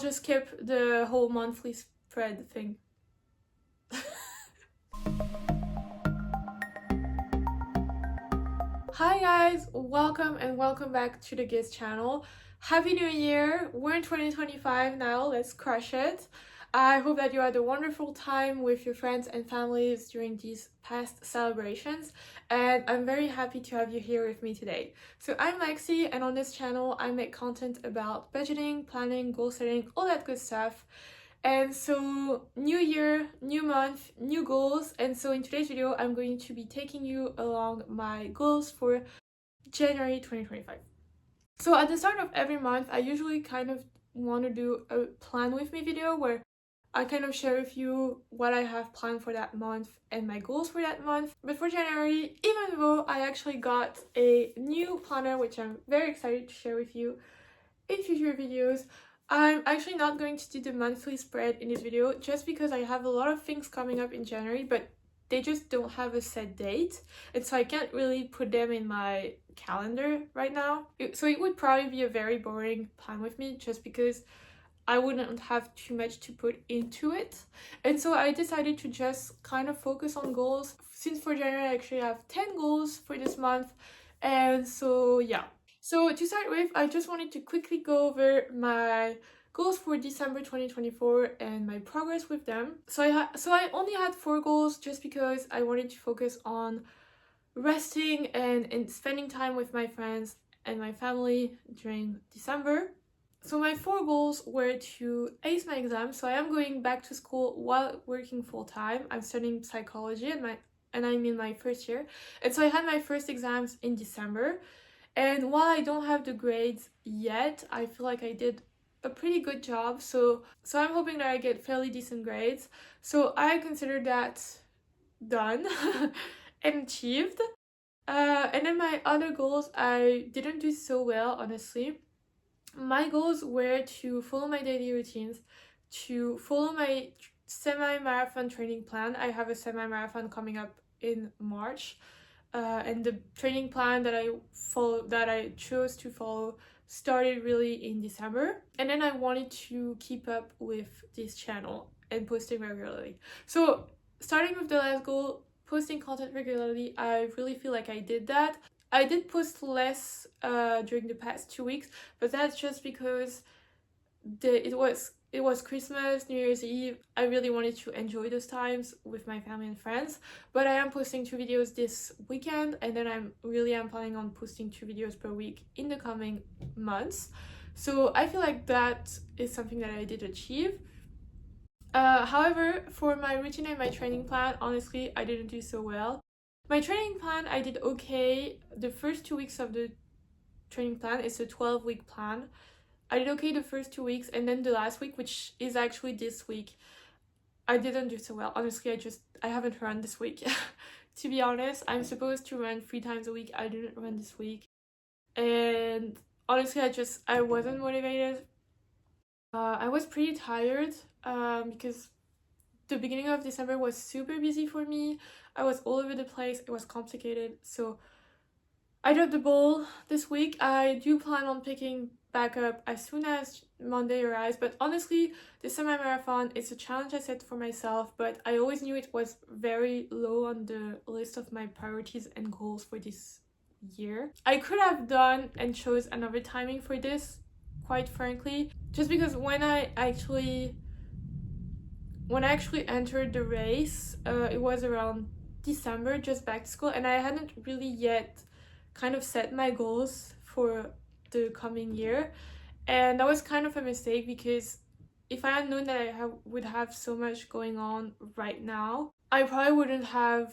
Just skip the whole monthly spread thing. Hi guys, welcome back to the Dgoals channel. Happy New Year! We're in 2025 now, let's crush it. I hope that you had a wonderful time with your friends and families during these past celebrations, and I'm very happy to have you here with me today. So I'm Lexi, and on this channel I make content about budgeting, planning, goal setting, all that good stuff. And so, new year, new month, new goals. And so in today's video, I'm going to be taking you along my goals for January 2025. So at the start of every month, I usually kind of want to do a plan with me video where I kind of share with you what I have planned for that month and my goals for that month. But for January, even though I actually got a new planner, which I'm very excited to share with you in future videos, I'm actually not going to do the monthly spread in this video just because I have a lot of things coming up in January, but they just don't have a set date, and so I can't really put them in my calendar right now. So it would probably be a very boring plan with me just because I wouldn't have too much to put into it. And so I decided to just kind of focus on goals. Since for January I actually have 10 goals for this month, and so yeah. So to start with, I just wanted to quickly go over my goals for December 2024 and my progress with them. So I only had 4 goals just because I wanted to focus on resting and spending time with my friends and my family during December. So my 4 goals were to ace my exam. So I am going back to school while working full-time. I'm studying psychology and I'm in my first year. And so I had my first exams in December. And while I don't have the grades yet, I feel like I did a pretty good job. So I'm hoping that I get fairly decent grades. So I consider that done and achieved. And then my other goals, I didn't do so well, honestly. My goals were to follow my daily routines, to follow my semi-marathon training plan. I have a semi-marathon coming up in March. And the training plan that I chose to follow started really in December, and then I wanted to keep up with this channel and posting regularly. So starting with the last goal, posting content regularly, I really feel like I did that. I did post less during the past 2 weeks, but that's just because it was Christmas, New Year's Eve. I really wanted to enjoy those times with my family and friends, but I am posting 2 videos this weekend, and then I'm planning on posting 2 videos per week in the coming months. So I feel like that is something that I did achieve. However, for my routine and my training plan, honestly, I didn't do so well. My training plan, I did okay. The first 2 weeks of the training plan is a 12-week plan. I did okay the first 2 weeks, and then the last week, which is actually this week, I didn't do so well. Honestly, I haven't run this week. To be honest, I'm supposed to run 3 times a week. I didn't run this week. And honestly, I wasn't motivated. I was pretty tired because the beginning of December was super busy for me. I was all over the place. It was complicated. So I dropped the ball this week. I do plan on picking back up as soon as Monday arrives, but honestly, the semi-marathon is a challenge I set for myself, but I always knew it was very low on the list of my priorities and goals for this year. I could have done and chose another timing for this, quite frankly, just because when I actually entered the race, it was around December, just back to school, and I hadn't really yet kind of set my goals for the coming year, and that was kind of a mistake because if I had known that I would have so much going on right now, I probably wouldn't have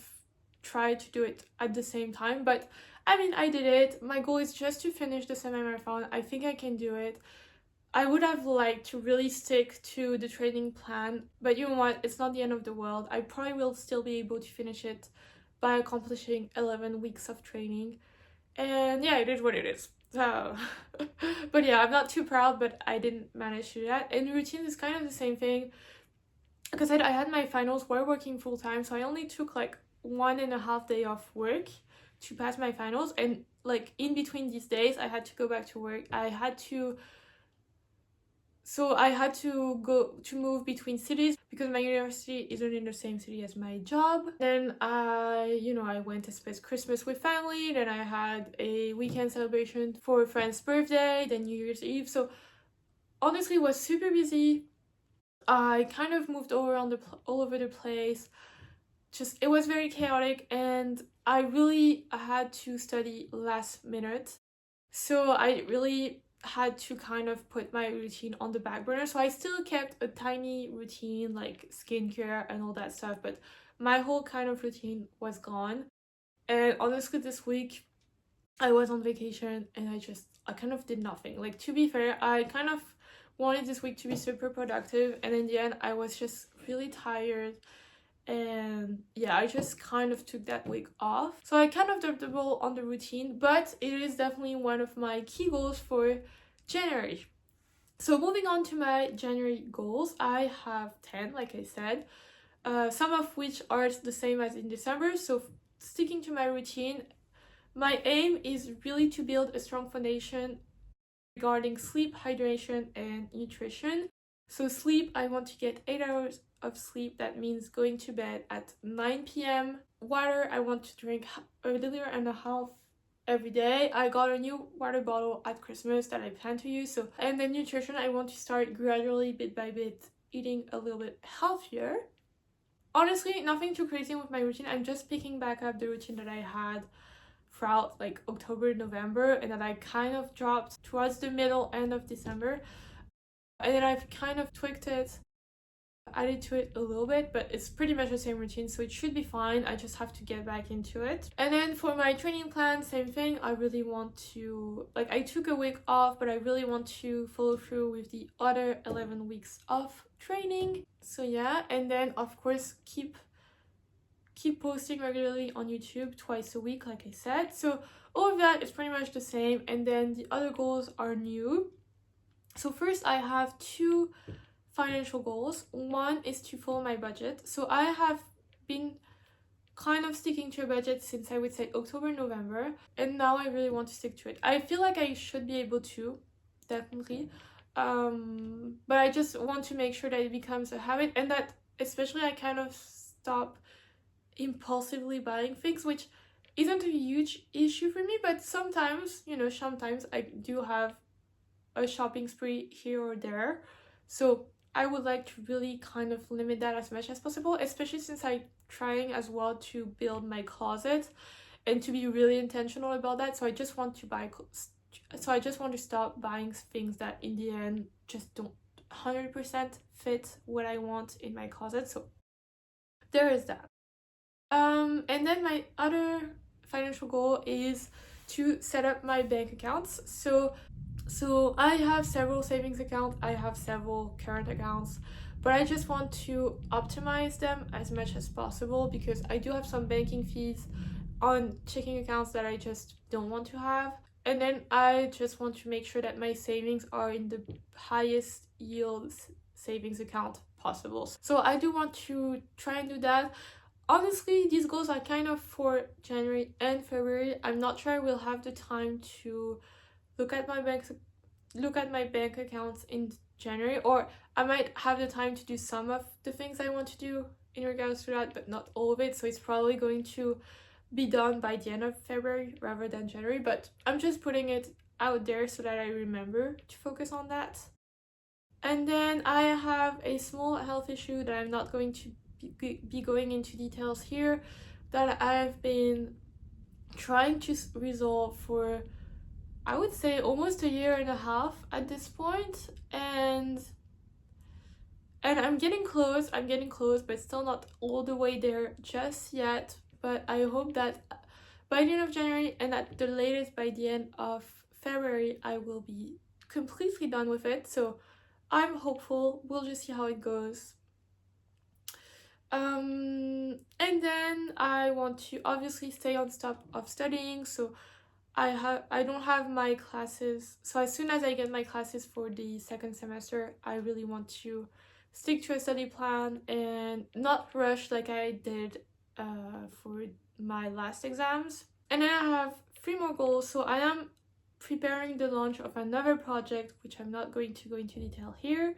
tried to do it at the same time. But I mean, I did it. My goal is just to finish the semi-marathon. I think I can do it. I would have liked to really stick to the training plan, but you know what, it's not the end of the world. I probably will still be able to finish it by accomplishing 11 weeks of training. And yeah, it is what it is. So, but yeah, I'm not too proud, but I didn't manage to do that. And routine is kind of the same thing. Because I had my finals while working full time, so I only took like 1.5 days off work to pass my finals. And like in between these days, I had to go back to work. I had to So I had to move between cities because my university isn't in the same city as my job. Then I went to spend Christmas with family. Then I had a weekend celebration for a friend's birthday, then New Year's Eve. So honestly, it was super busy. I kind of moved all around all over the place. Just it was very chaotic, and I really had to study last minute. So I really had to kind of put my routine on the back burner. So I still kept a tiny routine like skincare and all that stuff, but my whole kind of routine was gone. And honestly, this week I was on vacation and I kind of did nothing. Like, to be fair, I kind of wanted this week to be super productive, and in the end I was just really tired. And yeah, I just kind of took that week off. So I kind of dropped the ball on the routine, but it is definitely one of my key goals for January. So moving on to my January goals, I have 10, like I said, some of which are the same as in December. So sticking to my routine, my aim is really to build a strong foundation regarding sleep, hydration, and nutrition. So sleep, I want to get 8 hours of sleep. That means going to bed at 9 p.m. Water, I want to drink a liter and a half every day. I got a new water bottle at Christmas that I plan to use. So, and then nutrition, I want to start gradually, bit by bit, eating a little bit healthier. Honestly, nothing too crazy with my routine. I'm just picking back up the routine that I had throughout like October, November, and that I kind of dropped towards the middle end of December. And then I've kind of tweaked it, added to it a little bit, but it's pretty much the same routine, so it should be fine. I just have to get back into it. And then for my training plan, same thing. I really want to, like, I took a week off, but I really want to follow through with the other 11 weeks of training. So yeah, and then of course keep posting regularly on YouTube twice a week, like I said. So all of that is pretty much the same, and then the other goals are new. So first, I have two financial goals. One is to follow my budget. So I have been kind of sticking to a budget since, I would say, October, November, and now I really want to stick to it. I feel like I should be able to, definitely, but I just want to make sure that it becomes a habit, and that especially I kind of stop impulsively buying things, which isn't a huge issue for me, but sometimes I do have a shopping spree here or there. So I would like to really kind of limit that as much as possible, especially since I'm trying as well to build my closet and to be really intentional about that. So I just want to stop buying things that in the end just don't 100% fit what I want in my closet. So there is that. And then my other financial goal is to set up my bank accounts. So I have several savings accounts, I have several current accounts, but I just want to optimize them as much as possible because I do have some banking fees on checking accounts that I just don't want to have. And then I just want to make sure that my savings are in the highest yield savings account possible. So I do want to try and do that. Honestly, these goals are kind of for January and February. I'm not sure I will have the time to look at my bank accounts in January, or I might have the time to do some of the things I want to do in regards to that, but not all of it. So it's probably going to be done by the end of February rather than January, but I'm just putting it out there so that I remember to focus on that. And then I have a small health issue that I'm not going to be going into details here, that I've been trying to resolve for, I would say, almost a year and a half at this point, and I'm getting close, but still not all the way there just yet. But I hope that by the end of January, and at the latest by the end of February, I will be completely done with it. So I'm hopeful. We'll just see how it goes. And then I want to obviously stay on top of studying. So I don't have my classes, so as soon as I get my classes for the second semester, I really want to stick to a study plan and not rush like I did for my last exams. And then I have 3 more goals. So I am preparing the launch of another project, which I'm not going to go into detail here.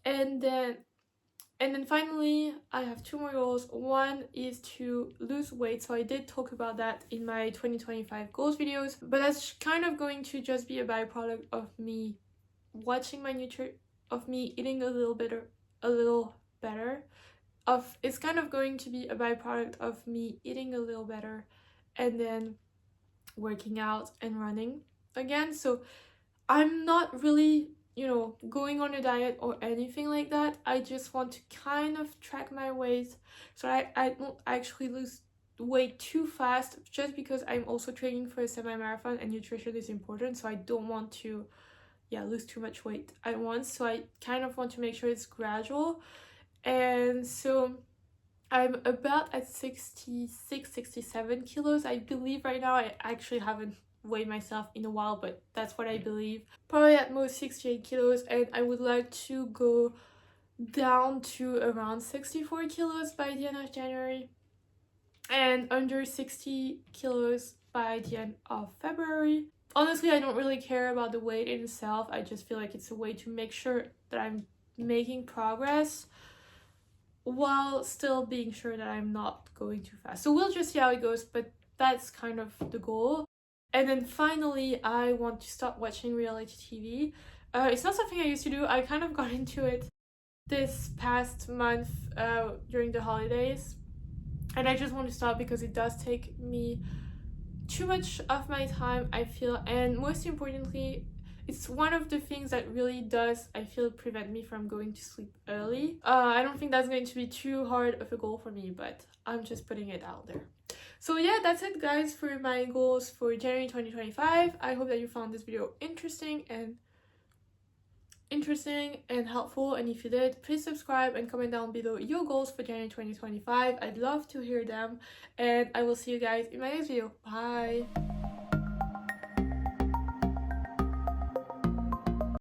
And then finally, I have two more goals. One is to lose weight. So I did talk about that in my 2025 goals videos, but that's kind of going to just be a byproduct of me watching my of me eating a little better. It's kind of going to be a byproduct of me eating a little better and then working out and running again. So I'm not really, going on a diet or anything like that. I just want to kind of track my weight so I don't actually lose weight too fast, just because I'm also training for a semi-marathon and nutrition is important. So I don't want to, lose too much weight at once. So I kind of want to make sure it's gradual. And so I'm about at 66, 67 kilos, I believe, right now. I actually haven't weighed myself in a while, but that's what I believe. Probably at most 68 kilos, and I would like to go down to around 64 kilos by the end of January and under 60 kilos by the end of February. Honestly, I don't really care about the weight in itself. I just feel like it's a way to make sure that I'm making progress while still being sure that I'm not going too fast. So we'll just see how it goes, but that's kind of the goal. And then finally, I want to stop watching reality TV. It's not something I used to do. I kind of got into it this past month during the holidays, and I just want to stop because it does take me too much of my time, I feel, and most importantly, it's one of the things that really does, I feel, prevent me from going to sleep early. I don't think that's going to be too hard of a goal for me, but I'm just putting it out there. So yeah, that's it, guys, for my goals for January 2025. I hope that you found this video interesting and helpful, and if you did, please subscribe and comment down below your goals for January 2025. I'd love to hear them, and I will see you guys in my next video. Bye.